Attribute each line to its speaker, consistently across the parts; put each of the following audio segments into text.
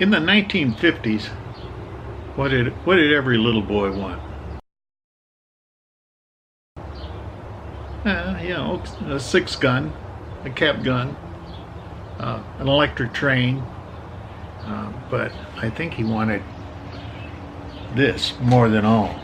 Speaker 1: In the 1950s, what did every little boy want? You know, a 6-gun, a cap gun, an electric train, but I think he wanted this more than all.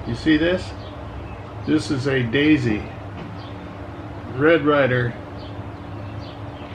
Speaker 1: You see this? This is a Daisy Red Ryder,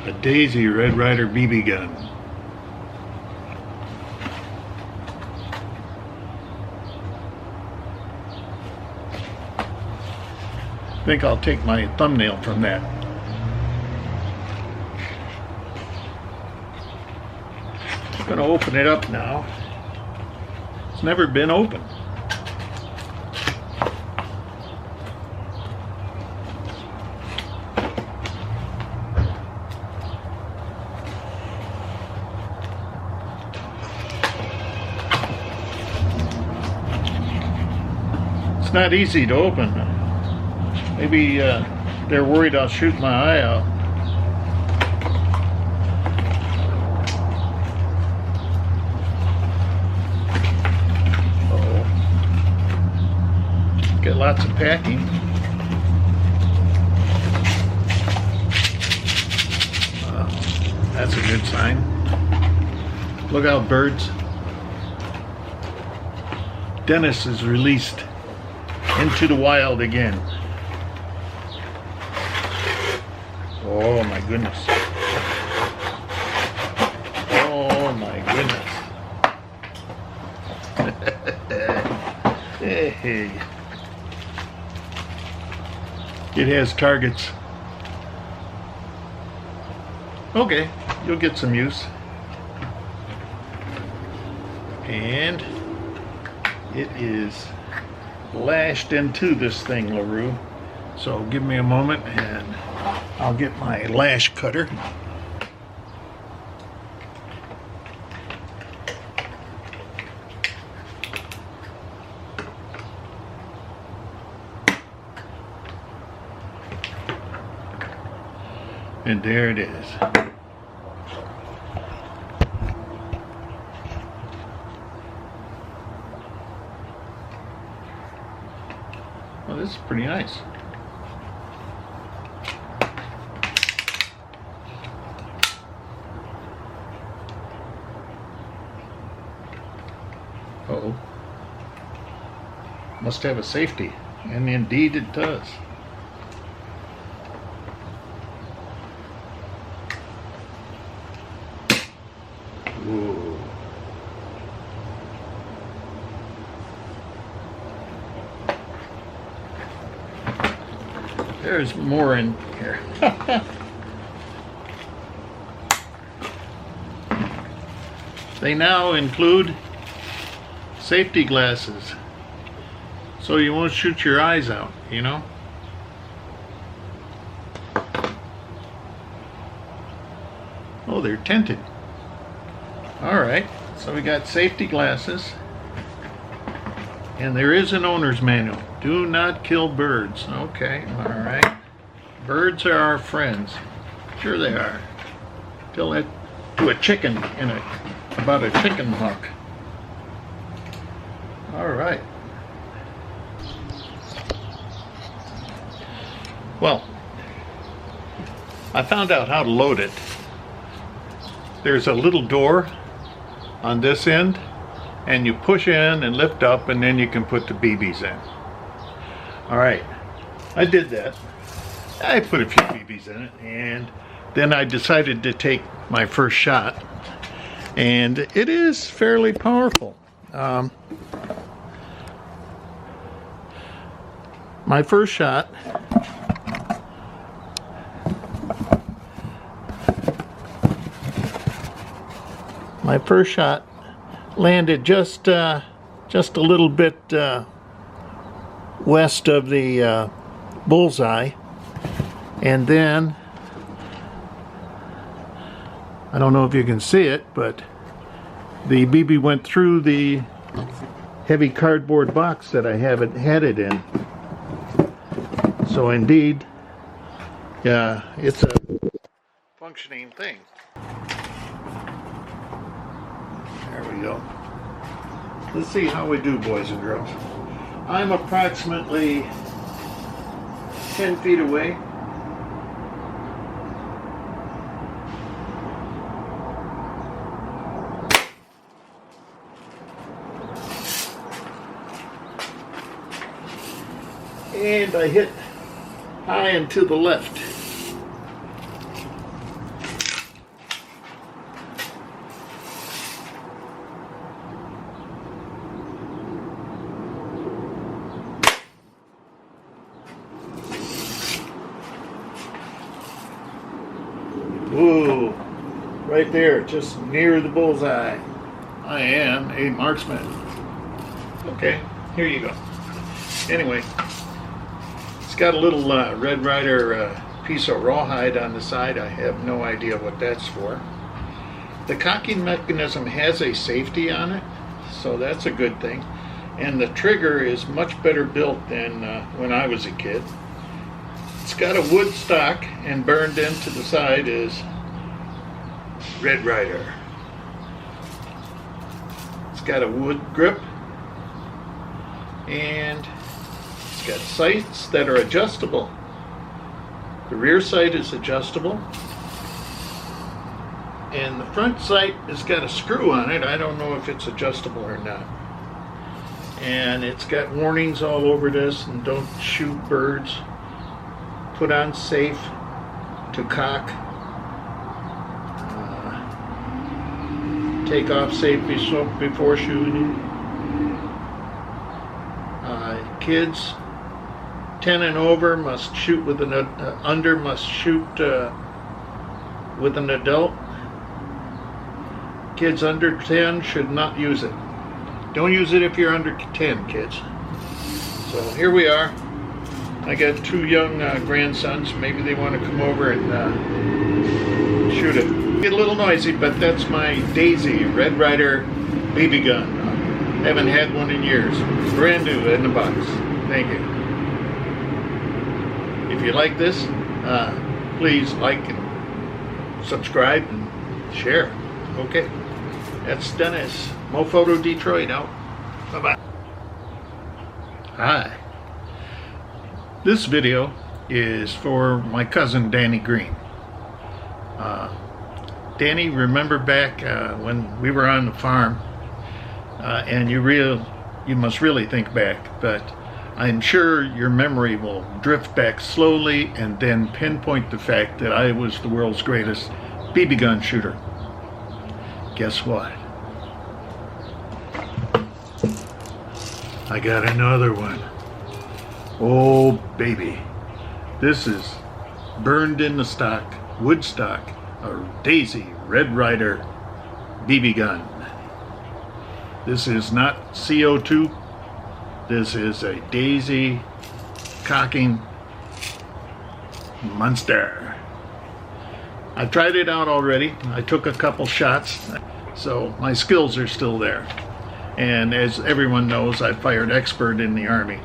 Speaker 1: a Daisy Red Ryder BB gun. I think I'll take my thumbnail from that. I'm going to open it up now. It's never been opened. It's not easy to open. Maybe they're worried I'll shoot my eye out. Uh-oh. Get lots of packing. That's a good sign. Look out, birds. Dennis is released into the wild again. Oh my goodness. Oh my goodness. Hey. It has targets. Okay, you'll get some use. And it is lashed into this thing, LaRue. So give me a moment and I'll get my lash cutter. And there it is. Well, this is pretty nice. Uh-oh. Must have a safety, and indeed it does. Whoa. There's more in here. They now include safety glasses, so you won't shoot your eyes out, you know? Oh, they're tinted. Alright, so we got safety glasses, and there is an owner's manual. Do not kill birds. Okay, alright. Birds are our friends. Sure they are. Tell that to a chicken about a chicken hawk. Alright. Well, I found out how to load it. There's a little door on this end, and you push in and lift up, and then you can put the BBs in. Alright, I did that. I put a few BBs in it, and then I decided to take my first shot, and it is fairly powerful. My first shot landed just a little bit west of the bullseye, and then I don't know if you can see it, but the BB went through the heavy cardboard box that I had it in. So indeed, yeah, it's a functioning thing. There we go. Let's see how we do, boys and girls. I'm approximately 10 feet away. And I hit high and to the left. Ooh, right there, just near the bullseye. I am a marksman. Okay, here you go. Anyway, it's got a little Red Ryder piece of rawhide on the side. I have no idea what that's for. The cocking mechanism has a safety on it, so that's a good thing. And the trigger is much better built than when I was a kid. It's got a wood stock, and burned into the side is Red Ryder. It's got a wood grip, and it's got sights that are adjustable. The rear sight is adjustable, and the front sight has got a screw on it. I don't know if it's adjustable or not. And it's got warnings all over this, and don't shoot birds. Put on safe to cock. Take off safe before shooting. Kids 10 and over must shoot with an must shoot with an adult. Kids under 10 should not use it. Don't use it if you're under 10, kids. So here we are. I got two young grandsons. Maybe they want to come over and shoot it. Get a little noisy, but that's my Daisy Red Ryder BB gun. Haven't had one in years. Brand new in the box. Thank you. If you like this, please like and subscribe and share. Okay. That's Dennis. MoPhoto Detroit out. Bye-bye. Hi. This video is for my cousin Danny Green. Danny, remember back when we were on the farm, and you must really think back, but I'm sure your memory will drift back slowly and then pinpoint the fact that I was the world's greatest BB gun shooter. Guess what? I got another one. Oh baby, this is burned in the stock, wood stock, a Daisy Red Ryder BB gun. This is not CO2. This is a Daisy cocking monster. I tried it out already. I took a couple shots, so my skills are still there. And as everyone knows, I fired expert in the Army.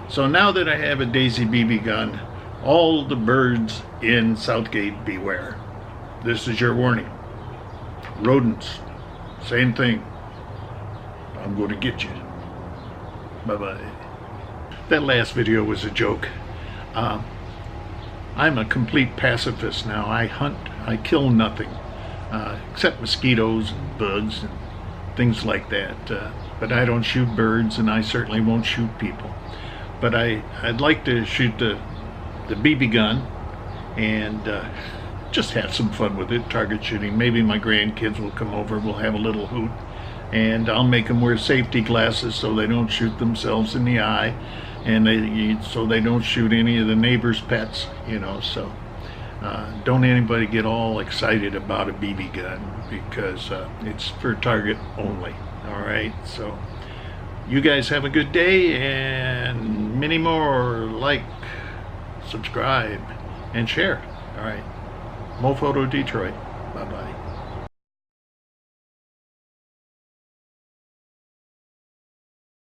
Speaker 1: So now that I have a Daisy BB gun, all the birds in Southgate beware. This is your warning. Rodents, same thing. I'm going to get you. Bye-bye. That last video was a joke. I'm a complete pacifist now. I hunt, I kill nothing, except mosquitoes and bugs and things like that. But I don't shoot birds, and I certainly won't shoot people. But I'd like to shoot the BB gun and just have some fun with it, target shooting. Maybe my grandkids will come over, we'll have a little hoot, and I'll make them wear safety glasses so they don't shoot themselves in the eye, and so they don't shoot any of the neighbors' pets, you know. So don't anybody get all excited about a BB gun, because it's for target only. All right, so you guys have a good day, and many more. Like, subscribe, and share. All right. MoPhoto Detroit. Bye-bye.